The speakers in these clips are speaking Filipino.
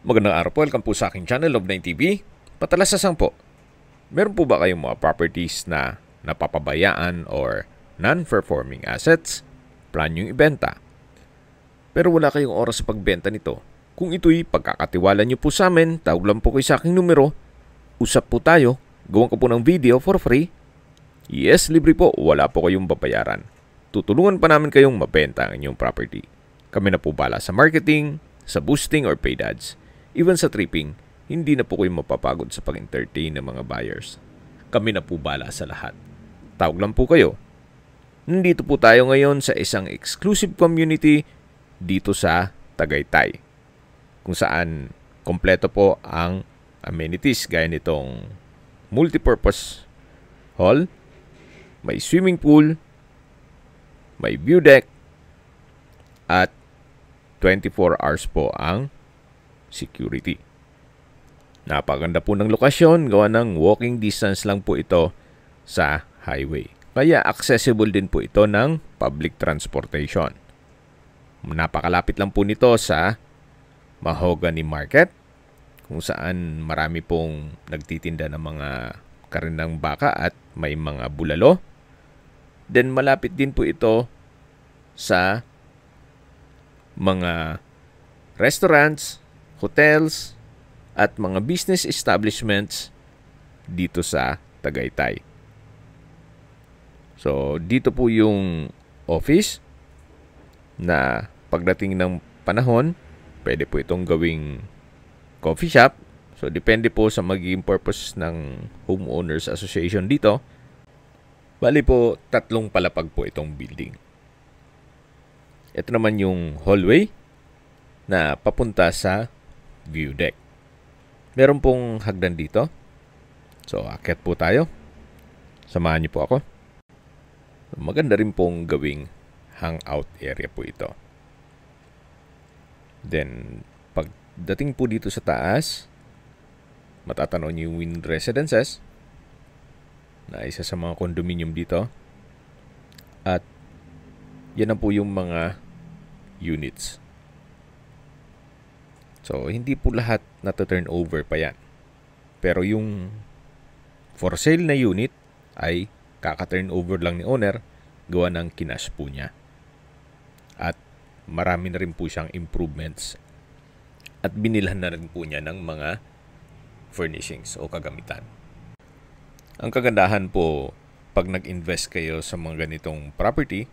Magandang araw po, welcome po sa aking channel, Love9 TV. Patalasasang po, meron po ba kayong mga properties na napapabayaan or non-performing assets? Plan yung ibenta. Pero wala kayong oras sa pagbenta nito. Kung ito'y pagkakatiwala nyo po sa amin, tawag lang po kayo sa aking numero. Usap po tayo, gawan ko po ng video for free. Yes, libre po, wala po kayong babayaran. Tutulungan pa namin kayong mabenta ang inyong property. Kami na po bala sa marketing, sa boosting or paid ads. Even sa tripping, hindi na po kayo mapapagod sa pag-entertain ng mga buyers. Kami na po bala sa lahat. Tawag lang po kayo. Nandito po tayo ngayon sa isang exclusive community dito sa Tagaytay, kung saan kompleto po ang amenities gaya nitong multipurpose hall, may swimming pool, may view deck, at 24 hours po ang security. Napaganda po ng lokasyon, gawa ng walking distance lang po ito sa highway. Kaya accessible din po ito ng public transportation. Napakalapit lang po nito sa Mahogany Market, kung saan marami pong nagtitinda ng mga karinang baka at may mga bulalo. Then malapit din po ito sa mga restaurants, hotels, at mga business establishments dito sa Tagaytay. So, dito po yung office na pagdating ng panahon, pwede po itong gawing coffee shop. So, depende po sa magiging purpose ng Homeowners Association dito. Bali po, 3 palapag po itong building. Ito naman yung hallway na papunta sa view deck. Meron pong hagdan dito. So, akyat po tayo. Samahan niyo po ako. Maganda rin pong gawing hangout area po ito. Then, pagdating po dito sa taas, matatanaw niyo yung Wind Residences na isa sa mga condominium dito. At yan na po yung mga units. So, hindi po lahat na-turn over pa yan. Pero yung for sale na unit ay kaka-turn over lang ni owner, gawa ng kinash po niya. At marami na rin po siyang improvements. At binilhan na rin po niya ng mga furnishings o kagamitan. Ang kagandahan po, pag nag-invest kayo sa mga ganitong property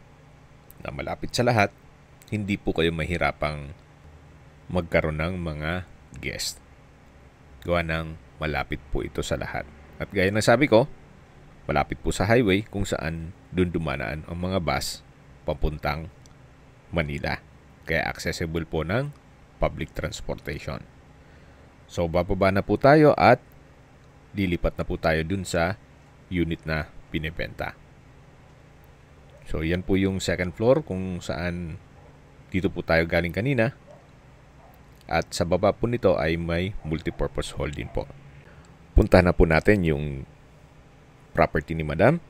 na malapit sa lahat, hindi po kayo mahirapang magkaroon ng mga guest. Gawa ng malapit po ito sa lahat. At gaya ng sabi ko, malapit po sa highway kung saan dun dumanaan ang mga bus papuntang Manila. Kaya accessible po ng public transportation. So, bababa na po tayo at lilipat na po tayo dun sa unit na binibenta. So, yan po yung second floor kung saan dito po tayo galing kanina. At sa baba po nito ay may multipurpose hall din po. Puntahan na po natin yung property ni Madam.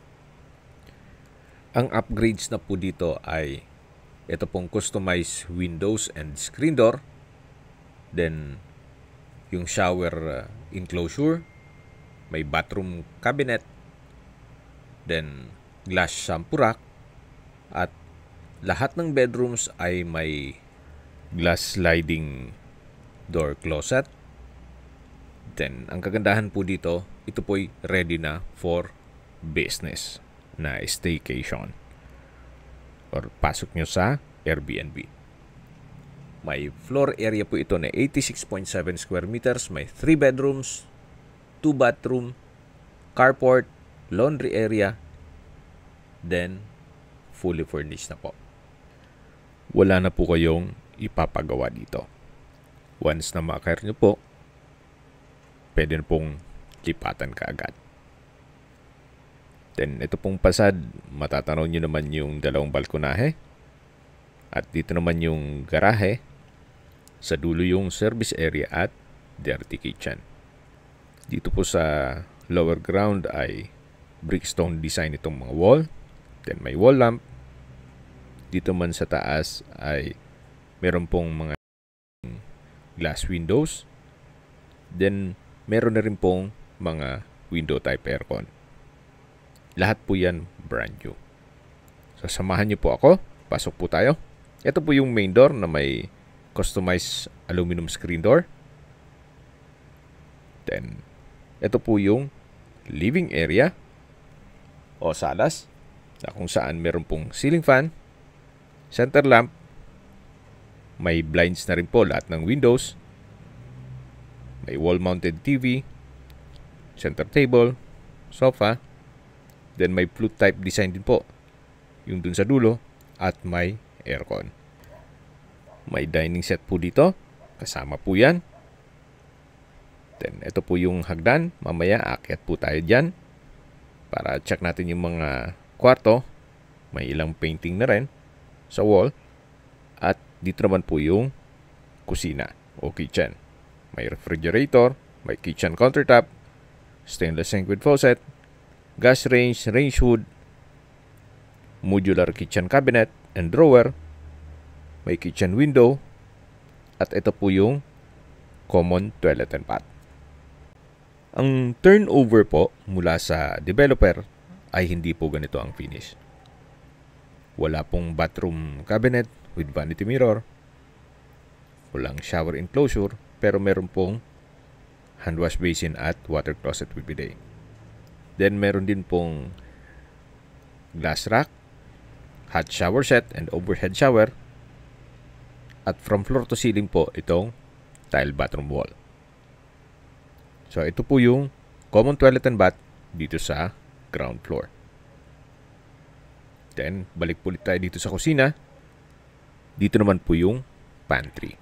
Ang upgrades na po dito ay ito pong customized windows and screen door. Then, yung shower enclosure. May bathroom cabinet. Then, glass shampoo rack. At lahat ng bedrooms ay may glass sliding door closet. Then, ang kagandahan po dito, ito po'y ready na for business na staycation. Or pasok nyo sa Airbnb. May floor area po ito na 86.7 square meters. May 3 bedrooms, 2 bathroom, carport, laundry area. Then, fully furnished na po. Wala na po kayong ipapagawa dito. Once na ma-acquire nyo po, pwede na pong lipatan kaagad. Then, ito pong pasad, matatanaw nyo naman yung 2 balkonahe. At dito naman yung garahe. Sa dulo yung service area at dirty kitchen. Dito po sa lower ground ay brickstone design itong mga wall. Then, may wall lamp. Dito man sa taas ay meron pong mga glass windows Then, meron na rin pong mga window type aircon. Lahat po yan brand new. So, samahan niyo po ako. Pasok po tayo. Ito po yung main door na may customized aluminum screen door. Then, ito po yung living area o salas na kung saan meron pong ceiling fan, center lamp, may blinds na rin po lahat ng windows, may wall-mounted TV, center table, sofa, then may flute type design din po yung dun sa dulo at may aircon. May dining set po dito, kasama po yan. Then ito po yung hagdan, mamaya aakyat po tayo dyan para check natin yung mga kwarto. May ilang painting na rin sa wall. At dito naman po yung kusina o kitchen. May refrigerator, may kitchen countertop, stainless sink with faucet, gas range, range hood, modular kitchen cabinet and drawer, may kitchen window, at ito po yung common toilet and bath. Ang turnover po mula sa developer ay hindi po ganito ang finish. Wala pong bathroom cabinet with vanity mirror, walang shower enclosure, pero meron pong hand wash basin at water closet with bidet. Then meron din pong glass rack, hot shower set and overhead shower, at from floor to ceiling po itong tile bathroom wall. So ito po yung common toilet and bath dito sa ground floor. Then balik po ulit tayo dito sa kusina. Dito naman po yung pantry.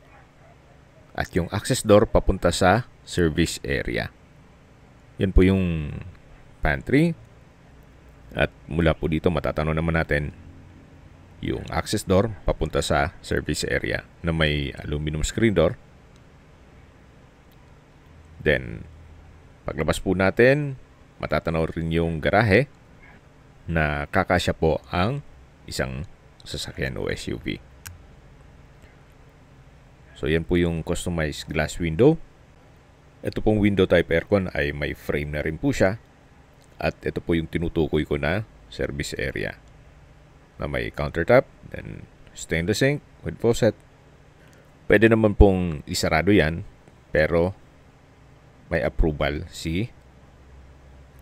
At yung access door papunta sa service area. Yan po yung pantry. At mula po dito matatanaw naman natin yung access door papunta sa service area na may aluminum screen door. Then, paglabas po natin, matatanaw rin yung garahe na kakasya po ang isang sasakyan o SUV. So, yan po yung customized glass window. Ito pong window type aircon ay may frame na rin po siya. At ito po yung tinutukoy ko na service area na may countertop, then stainless sink with faucet. Pwede naman pong isarado yan, pero may approval si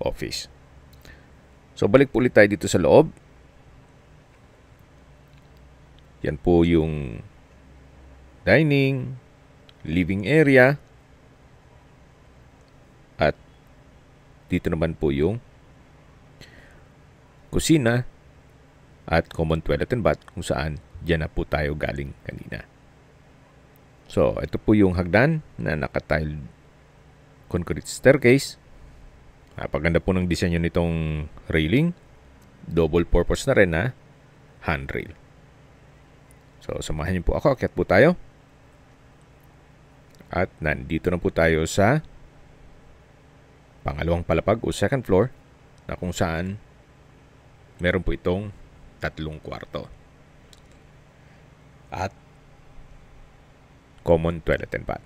office. So, balik po ulit tayo dito sa loob. Yan po yung dining, living area, at dito naman po yung kusina at common toilet and bath kung saan dyan na po tayo galing kanina. So, ito po yung hagdan na naka-tiled concrete staircase. Napaganda po ng disenyo nitong railing. Double purpose na rin na handrail. So, samahan niyo po ako. Akyat po tayo. At nandito na po tayo sa pangalawang palapag o second floor na kung saan meron po itong 3 kwarto. At common toilet and bath.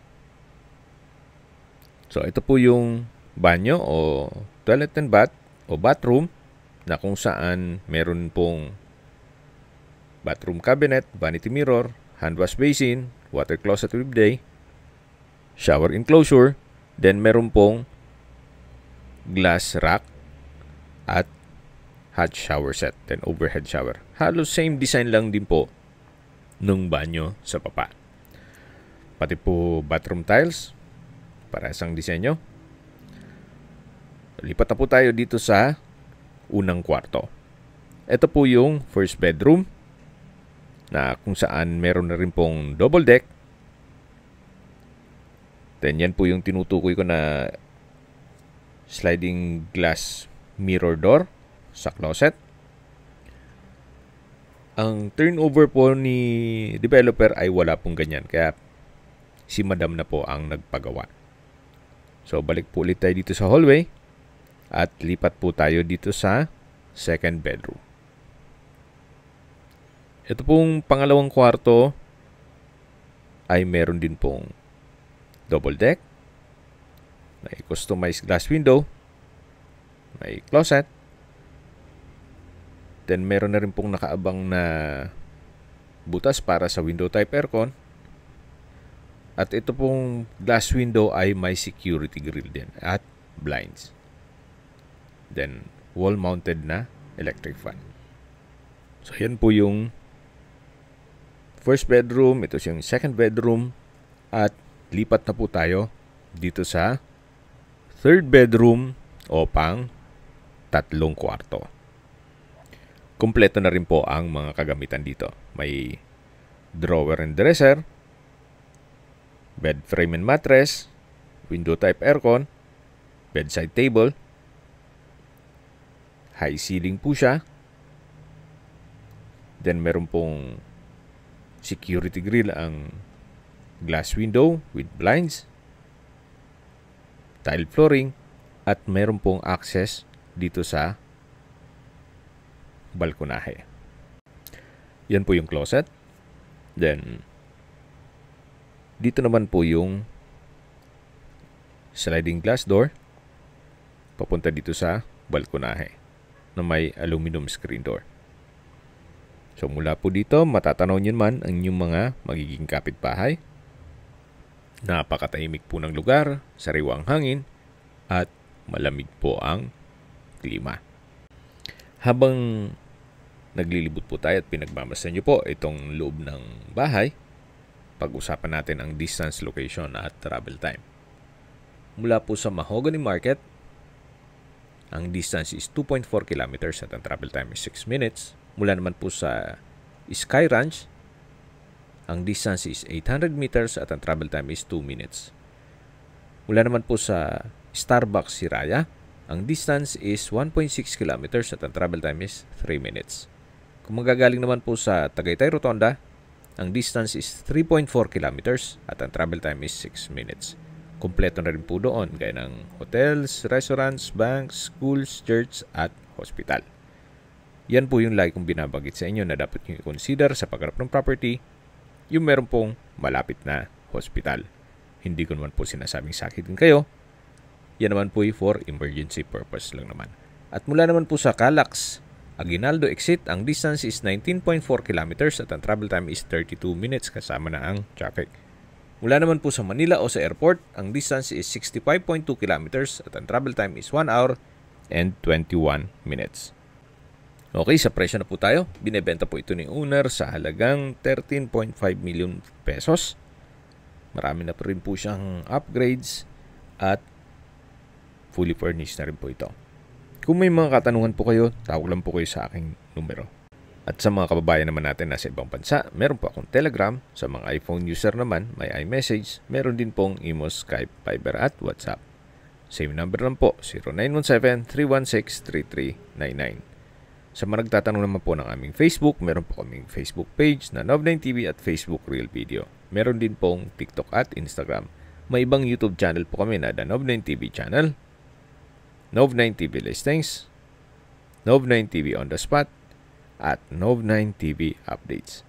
So, ito po yung banyo o toilet and bath o bathroom na kung saan meron pong bathroom cabinet, vanity mirror, hand wash basin, water closet with bidet, shower enclosure, then meron pong glass rack at hot shower set, then overhead shower. Halos same design lang din po nung banyo sa baba. Pati po bathroom tiles, para isang disenyo. Lipat na po tayo dito sa unang kwarto. Ito po yung first bedroom na kung saan meron na rin pong double deck. Then yan po yung tinutukoy ko na sliding glass mirror door sa closet. Ang turnover po ni developer ay wala pong ganyan. Kaya si madam na po ang nagpagawa. So balik po ulit tayo dito sa hallway. At lipat po tayo dito sa second bedroom. Ito pong pangalawang kwarto ay meron din pong double deck, may customized glass window, may closet, then meron na rin pong nakaabang na butas para sa window type aircon. At ito pong glass window ay may security grill din at blinds. Then wall mounted na electric fan. So yan po yung first bedroom, ito yung second bedroom, at lipat na po tayo dito sa third bedroom o pang 3 kwarto. Kumpleto na rin po ang mga kagamitan dito. May drawer and dresser, bed frame and mattress, window type aircon, bedside table, high ceiling po siya. Then meron pong security grill ang glass window with blinds, tile flooring, at meron pong access dito sa balkonahe. Yan po yung closet. Then dito naman po yung sliding glass door papunta dito sa balkonahe na may aluminum screen door. So mula po dito, matatanaw niyo man ang inyong mga magiging kapitbahay. Napakatahimik po ng lugar, sariwang hangin, at malamig po ang klima. Habang naglilibot po tayo at pinagmamasdan niyo po itong loob ng bahay, pag-usapan natin ang distance, location at travel time. Mula po sa Mahogany Market, ang distance is 2.4 kilometers at ang travel time is 6 minutes. Mula naman po sa Sky Ranch, ang distance is 800 meters at ang travel time is 2 minutes. Mula naman po sa Starbucks Siraya, ang distance is 1.6 kilometers at ang travel time is 3 minutes. Kung magagaling naman po sa Tagaytay Rotonda, ang distance is 3.4 kilometers at ang travel time is 6 minutes. Kompleto na rin po doon gaya ng hotels, restaurants, banks, schools, church at hospital. Yan po yung lagi kong binabanggit sa inyo na dapat nyo i-consider sa pagharap ng property, yung meron pong malapit na hospital. Hindi ko naman po sinasabing sakitin kayo. Yan naman po for emergency purpose lang naman. At mula naman po sa Calax, Aguinaldo exit, ang distance is 19.4 kilometers at ang travel time is 32 minutes kasama na ang traffic. Mula naman po sa Manila o sa airport, ang distance is 65.2 kilometers at ang travel time is 1 hour and 21 minutes. Okay, sa presyo na po tayo. Binebenta po ito ni owner sa halagang 13.5 million pesos. Marami na po rin po siyang upgrades at fully furnished na rin po ito. Kung may mga katanungan po kayo, tawag lang po kayo sa aking numero. At sa mga kababayan naman natin nasa ibang bansa, meron po akong Telegram. Sa mga iPhone user naman, may iMessage. Meron din pong Imo, Skype, Viber at WhatsApp. Same number lang po, 0917-316-3399. Sa mga nagtatanong naman po ng aming Facebook, meron po kaming Facebook page na Nov9TV at Facebook Real Video. Meron din pong TikTok at Instagram. May ibang YouTube channel po kami na The Nov9TV channel, Nov9TV Listings, Nov9TV On The Spot, at Nov9TV Updates.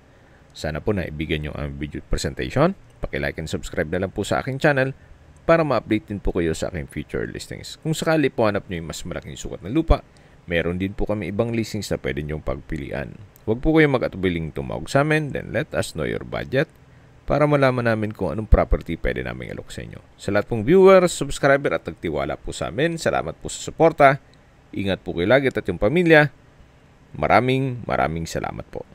Sana po naibigyan nyo ang video presentation. Paki-like and subscribe na lang po sa aking channel para ma-update din po kayo sa aking future listings. Kung sakali po hanap nyo yung mas malaking sukat ng lupa, meron din po kami ibang listings na pwede nyong pagpilian. Huwag po kayong mag-atubiling tumawag sa amin, then let us know your budget para malaman namin kung anong property pwede namin alok sa inyo. Sa lahat pong viewers, subscriber at nagtiwala po sa amin, salamat po sa suporta. Ingat po kayo lagi at yung pamilya. Maraming salamat po.